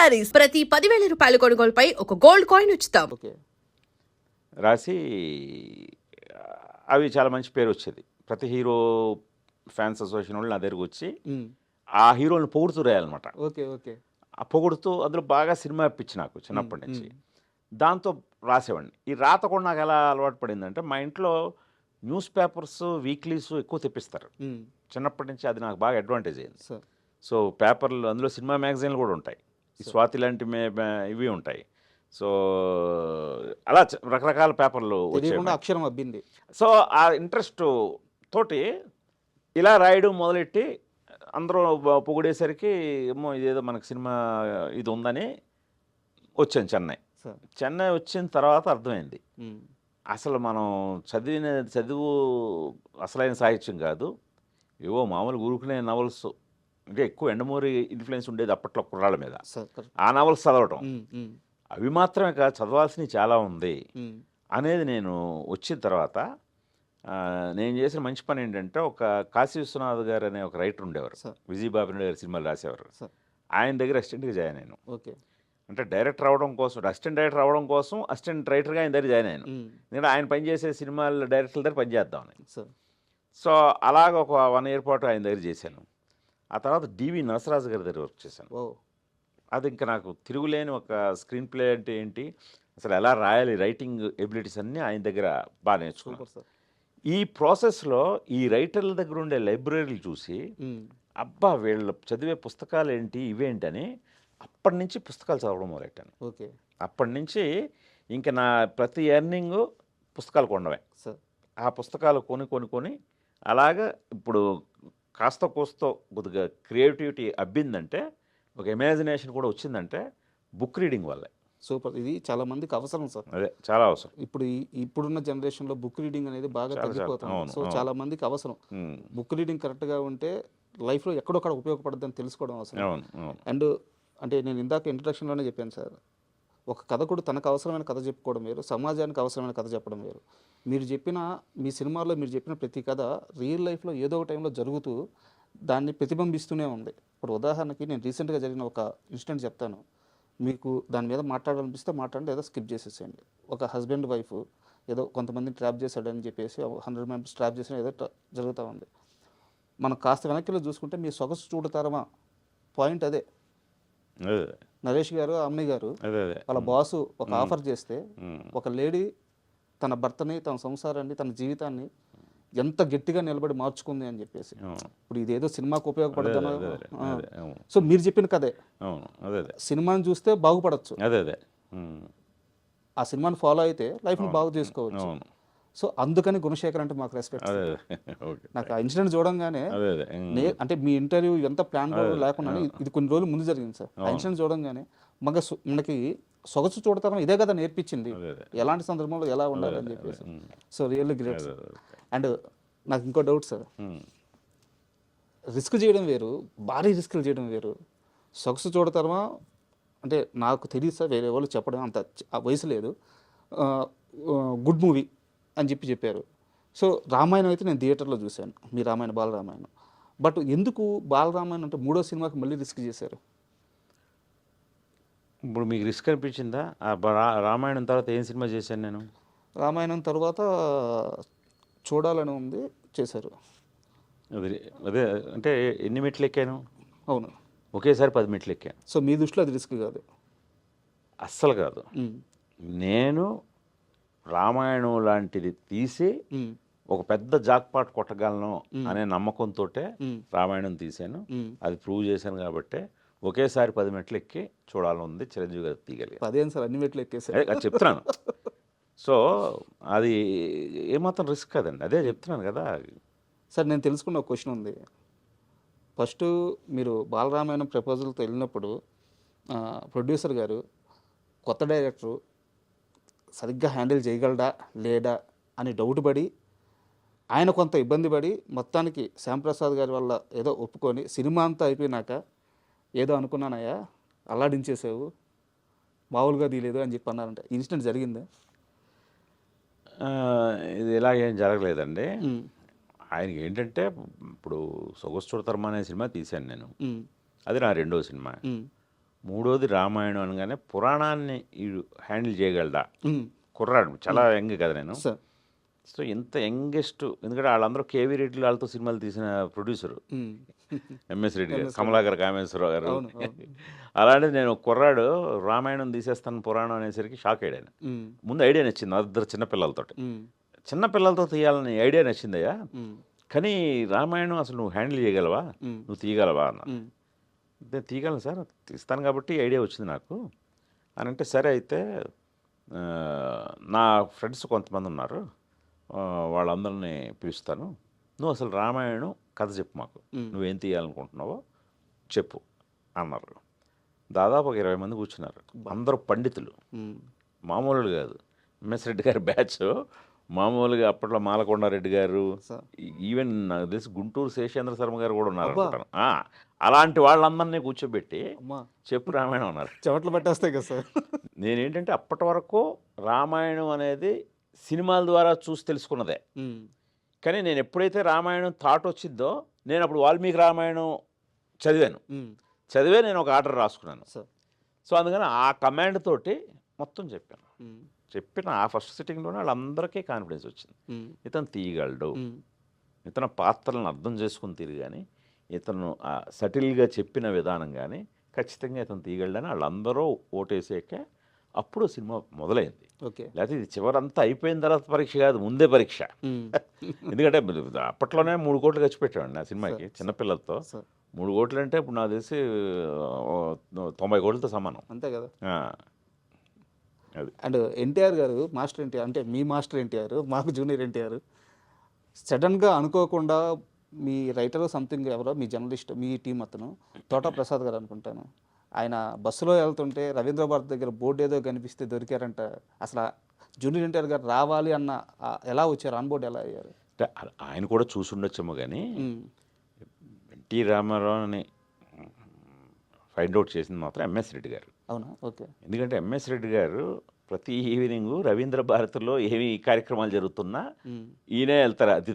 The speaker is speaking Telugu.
శారీస్ ప్రతి 10,000 రూపాయల కొనుగోలుపై ఒక గోల్డ్ కాయిన్ ఉచితం. ఓకే. రాసి అవి చాలా మంచి పేరు వచ్చేది. ప్రతి హీరో ఫ్యాన్స్ అసోసియేషన్ వాళ్ళు నా దగ్గరకు వచ్చి ఆ హీరోని పొగుడుతూ రాయాలన్నమాట. ఓకే. ఓకే. ఆ పొగుడుతూ అందులో బాగా సినిమా ఇప్పించి నాకు చిన్నప్పటి నుంచి. దాంతో రాసేవాడిని. ఈ రాత కూడా నాకు ఎలా అలవాటు పడిందంటే, మా ఇంట్లో న్యూస్ పేపర్స్ వీక్లీస్ ఎక్కువ తెప్పిస్తారు. చిన్నప్పటి నుంచి అది నాకు బాగా అడ్వాంటేజ్ అయింది. సో పేపర్లు అందులో సినిమా మ్యాగజైన్లు కూడా ఉంటాయి. ఈ స్వాతి లాంటి ఇవి ఉంటాయి. సో అలా రకరకాల పేపర్లు వచ్చాయి. అక్షరం అబ్బింది. సో ఆ ఇంట్రెస్ట్ తోటి ఇలా రాయడం మొదలెట్టి అందరూ పొగిడేసరికి ఏమో ఇదేదో మనకు సినిమా ఇది ఉందని వచ్చాను చెన్నై. చెన్నై వచ్చిన తర్వాత అర్థమైంది, అసలు మనం చదువు అసలైన సాహిత్యం కాదు, ఏవో మామూలు ఊరుకునే నవల్స్, అంటే ఎక్కువ ఎండమూరి ఇన్ఫ్లుయెన్స్ ఉండేది అప్పట్లో కుర్రాళ్ళ మీద. ఆ నవల్స్ చదవటం అవి మాత్రమే కాదు, చదవాల్సినవి చాలా ఉంది అనేది నేను వచ్చిన తర్వాత నేను చేసిన మంచి పని ఏంటంటే, ఒక కాశీ విశ్వనాథ్ గారు అనే ఒక రైటర్ ఉండేవారు, విజయబాబు గారి సినిమాలు రాసేవారు. ఆయన దగ్గర అసిస్టెంట్గా జాయిన్ అయ్యాను. ఓకే. అంటే డైరెక్టర్ అవడం కోసం, అసిస్టెంట్ డైరెక్టర్ అవడం కోసం అసిస్టెంట్ రైటర్గా ఆయన దగ్గర జాయిన్ అయ్యాను. నేను ఆయన పనిచేసే సినిమాల డైరెక్టర్ల దగ్గర పనిచేద్దామని. సో అలాగ ఒక 1 year పాటు ఆయన దగ్గర చేశాను. ఆ తర్వాత డివి నరసరాజు గారి దగ్గర వర్క్ చేశాను. అది ఇంకా నాకు తిరుగులేని ఒక స్క్రీన్ ప్లే అంటే ఏంటి, అసలు ఎలా రాయాలి, రైటింగ్ ఎబిలిటీస్ అన్నీ ఆయన దగ్గర బాగా నేర్చుకున్నాను. ఈ ప్రాసెస్లో ఈ రైటర్ల దగ్గర ఉండే లైబ్రరీలు చూసి, అబ్బా వీళ్ళు చదివే పుస్తకాలు ఏంటి ఇవేంటి అని అప్పటి నుంచి పుస్తకాలు చదవడం మొదలెట్టాను. ఓకే. అప్పటి నుంచి ఇంకా నా ప్రతి ఎర్నింగ్ పుస్తకాలు కొనడమే. ఆ పుస్తకాలు కొని అలాగా ఇప్పుడు కాస్త కోస్తో కొద్దిగా క్రియేటివిటీ అబ్బిందంటే, ఒక ఇమాజినేషన్ కూడా వచ్చిందంటే బుక్ రీడింగ్ వల్లే. సూపర్. ఇది చాలా మందికి అవసరం సార్. అదే చాలా అవసరం. ఇప్పుడున్న జనరేషన్లో బుక్ రీడింగ్ అనేది బాగా తగ్గిపోతుంది. సో చాలా మందికి అవసరం. బుక్ రీడింగ్ కరెక్ట్గా ఉంటే లైఫ్లో ఎక్కడొక్కడ ఉపయోగపడుతుందని తెలుసుకోవడం అవసరం. అండ్ అంటే నేను ఇందాక ఇంట్రడక్షన్లోనే చెప్పాను సార్, ఒక కథకుడు తనకు అవసరమైన కథ చెప్పుకోవడం వేరు, సమాజానికి అవసరమైన కథ చెప్పడం వేరు. మీ సినిమాలో మీరు చెప్పిన ప్రతి కథ రియల్ లైఫ్లో ఏదో ఒక టైంలో జరుగుతూ దాన్ని ప్రతిబింబిస్తూనే ఉంది. ఇప్పుడు ఉదాహరణకి నేను రీసెంట్గా జరిగిన ఒక ఇన్సిడెంట్ చెప్తాను, మీకు దాని మీద మాట్లాడాలనిపిస్తే మాట్లాడండి, ఏదో స్కిప్ చేసేసేయండి. ఒక హస్బెండ్ వైఫ్ ఏదో కొంతమందిని ట్రాప్ చేశాడని చెప్పేసి 100 members ట్రాప్ చేసిన ఏదో జరుగుతూ ఉంది. మనం కాస్త వెనక్కిలో చూసుకుంటే మీ సొగసు చూడతారమా పాయింట్ అదే. నరేష్ గారు, అమ్మి గారు వాళ్ళ బాసు ఒక ఆఫర్ చేస్తే, ఒక లేడీ తన భర్తని, తన సంసారాన్ని, తన జీవితాన్ని ఎంత గట్టిగా నిలబడి మార్చుకుంది అని చెప్పేసి. ఇప్పుడు ఇదేదో సినిమాకు ఉపయోగపడుతున్నా. సో మీరు చెప్పిన కదే, సినిమాని చూస్తే బాగుపడచ్చు, ఆ సినిమాని ఫాలో అయితే లైఫ్ని బాగు చేసుకోవచ్చు. సో అందుకని గుణశేఖర్ అంటే మాకు రెస్పెక్ట్. నాకు ఆ ఇన్సిడెంట్ చూడంగానే, అంటే మీ ఇంటర్వ్యూ ఎంత ప్లాన్ లేకుండా ఇది కొన్ని రోజులు ముందు జరిగింది సార్. ఆ ఇన్సిడెంట్ చూడంగానే మనకి సొగసు చూడతాం ఇదే కదా నేర్పించింది, ఎలాంటి సందర్భంలో ఎలా ఉండాలని చెప్పేసి. So really great sir. And నాకు ఇంకో డౌట్ సార్, రిస్క్ చేయడం వేరు, భారీ రిస్క్లు చేయడం వేరు. సొగసు చూడతామా అంటే నాకు తెలియదు సార్, వేరే వాళ్ళు చెప్పడం అంత వయసు లేదు, గుడ్ మూవీ అని చెప్పారు. సో రామాయణం అయితే నేను థియేటర్లో చూశాను, మీ రామాయణ బాలరామాయణం. బట్ ఎందుకు బాలరామాయణం అంటే 3వ సినిమాకి మళ్ళీ రిస్క్ చేశారు? ఇప్పుడు మీకు రిస్క్ అనిపించిందా? రామాయణం తర్వాత ఏం సినిమా చేశాను నేను? రామాయణం తర్వాత చూడాలని ఉంది, చేశారు. అదే అంటే ఎన్ని మెట్లు ఎక్కాను? అవును, ఒకేసారి 10 మెట్లు ఎక్కాను. సో మీ దృష్టిలో అది రిస్క్ కాదు? అస్సలు కాదు. నేను రామాయణం లాంటిది తీసి ఒక పెద్ద జాక్పాట్ కొట్టగలను అనే నమ్మకంతో రామాయణం తీశాను. అది ప్రూవ్ చేశాను కాబట్టి ఒకేసారి 10 మెట్లు ఎక్కి చూడాలని ఉంది. చిరంజీవి గారు తీయగలిగారు. అదేం సార్, అన్ని మెట్లు ఎక్కేసారు? అది చెప్తున్నాను. సో అది ఏమాత్రం రిస్క్ కదండి, అదే చెప్తున్నాను కదా సార్. నేను తెలుసుకున్న ఒక క్వశ్చన్ ఉంది. ఫస్ట్ మీరు బాలరామాయణం ప్రపోజల్తో వెళ్ళినప్పుడు ప్రొడ్యూసర్ గారు కొత్త డైరెక్టరు సరిగ్గా హ్యాండిల్ చేయగలడా లేడా అని డౌట్ పడి, ఆయన కొంత ఇబ్బంది పడి, మొత్తానికి శ్యాంప్రసాద్ గారి వల్ల ఏదో ఒప్పుకొని సినిమా అంతా అయిపోయినాక ఏదో అనుకున్నానయ్యా అల్లాడించేసావు, మామూలుగా తీయలేదు అని చెప్పి అన్నారంటే ఇన్సిడెంట్ జరిగిందా? ఇది ఇలాగేం జరగలేదండి. ఆయనకి ఏంటంటే, ఇప్పుడు సొగసు చూడతారమా అనే సినిమా తీశాను నేను, అది నా 2వ సినిమా. మూడోది రామాయణం అనగానే పురాణాన్ని వీడు హ్యాండిల్ చేయగలడా ఉమ్, కుర్రాడు చాలా యంగ్ కదా నేను. సార్. సో ఇంత యంగెస్ట్, ఎందుకంటే వాళ్ళందరూ కేవీ రెడ్డి వాళ్ళతో సినిమాలు తీసిన ప్రొడ్యూసరు ఉమ్, ఎంఎస్ రెడ్డి గారు, కమలాకర్ కామేశ్వరరావు గారు. అవును, అవును. అలాంటిది నేను కుర్రాడు రామాయణం తీసేస్తాను పురాణం అనేసరికి షాక్ అయ్యాను. ఉమ్, ముందు ఐడియా నచ్చింది, ఇద్దరు చిన్నపిల్లలతో ఉమ్, చిన్నపిల్లలతో తీయాలని ఐడియా నచ్చిందయ్యా, ఉమ్, కానీ రామాయణం అసలు నువ్వు హ్యాండిల్ చేయగలవా, ఉమ్, నువ్వు తీయగలవా అన్న. ఉమ్, నేను తీయగలను సార్, తీస్తాను కాబట్టి ఐడియా వచ్చింది నాకు అని అంటే, సరే అయితే ఆ, నా ఫ్రెండ్స్ కొంతమంది ఉన్నారు, వాళ్ళందరినీ పిలుస్తాను, నువ్వు అసలు రామాయణం కథ చెప్పు మాకు, నువ్వేం తీయాలనుకుంటున్నావో చెప్పు అన్నారు. దాదాపు ఒక 20 మంది కూర్చున్నారు, అందరూ పండితులు, ఉమ్, మామూలుగా కాదు. ఎంఎస్ రెడ్డి గారి బ్యాచ్ మామూలుగా అప్పట్లో మాలకొండారెడ్డి గారు, సార్. ఈవెన్ నాకు తెలిసి గుంటూరు శేషేంద్ర శర్మ గారు కూడా ఉన్నారు అనుకుంటాను. అలాంటి వాళ్ళందరినీ కూర్చోబెట్టి అమ్మా చెప్పు రామాయణం అన్నారు. చెవట్లు పట్టేస్తాయి కదా సార్. నేనేంటంటే అప్పటి వరకు రామాయణం అనేది సినిమాల ద్వారా చూసి తెలుసుకున్నదే, ఉమ్, కానీ నేను ఎప్పుడైతే రామాయణం థాట్ వచ్చిందో నేను అప్పుడు వాల్మీకి రామాయణం చదివాను, ఉమ్, చదివే నేను ఒక ఆర్డర్ రాసుకున్నాను. సార్. సో అందుకని ఆ కమాండ్ తోటి మొత్తం చెప్పాను. ఉమ్, చెప్పిన ఆ ఫస్ట్ సిట్టింగ్లోనే వాళ్ళందరికీ కాన్ఫిడెన్స్ వచ్చింది, ఉమ్, ఇతను తీయగలడు, ఉమ్, ఇతను పాత్రలను అర్థం చేసుకుని తీరు కానీ, ఇతను సటిల్గా చెప్పిన విధానం కానీ ఖచ్చితంగా ఇతను తీయగలడని వాళ్ళందరూ ఓటేసాక అప్పుడు సినిమా మొదలైంది. ఓకే. లేకపోతే ఇది చివరంతా అయిపోయిన తర్వాత పరీక్ష కాదు, ముందే పరీక్ష. ఉమ్, ఎందుకంటే అప్పట్లోనే 3 కోట్లు ఖర్చు పెట్టామండి ఆ సినిమాకి, సార్. చిన్నపిల్లలతో. సార్. 3 కోట్లు అంటే ఇప్పుడు నాకు తెలిసి 90 కోట్లతో సమానం. అంతే కదా. ఆ, అది అండ్ ఎన్టీఆర్ గారు, మాస్టర్ ఎన్టీఆర్ అంటే మీ మాస్టర్ ఎన్టీఆర్, మాకు జూనియర్ ఎన్టీఆర్, సడన్గా అనుకోకుండా మీ రైటర్ సంథింగ్ ఎవరో మీ జర్నలిస్ట్ మీ టీం అతను తోటా ప్రసాద్ గారు అనుకుంటాను, ఆయన బస్సులో వెళ్తుంటే రవీంద్ర భారత్ దగ్గర బోర్డు ఏదో కనిపిస్తే దొరికారంట. అసలు జూనియర్ ఎన్టీఆర్ గారు రావాలి అన్న ఎలా వచ్చారు, ఆన్ బోర్డు ఎలా అయ్యారు? అంటే ఆయన కూడా చూసి ఉండొచ్చేమో, కానీ ఉమ్, ఎన్టీ రామారావుని ఫైండ్ అవుట్ చేసింది మాత్రం ఎంఎస్ రెడ్డి గారు. అవునా? ఓకే. ఎందుకంటే ఎంఎస్ రెడ్డి గారు ప్రతి ఈవినింగ్ రవీంద్ర భారతిలో ఏమి కార్యక్రమాలు జరుగుతున్నా ఉమ్, ఈయనే వెళ్తారు.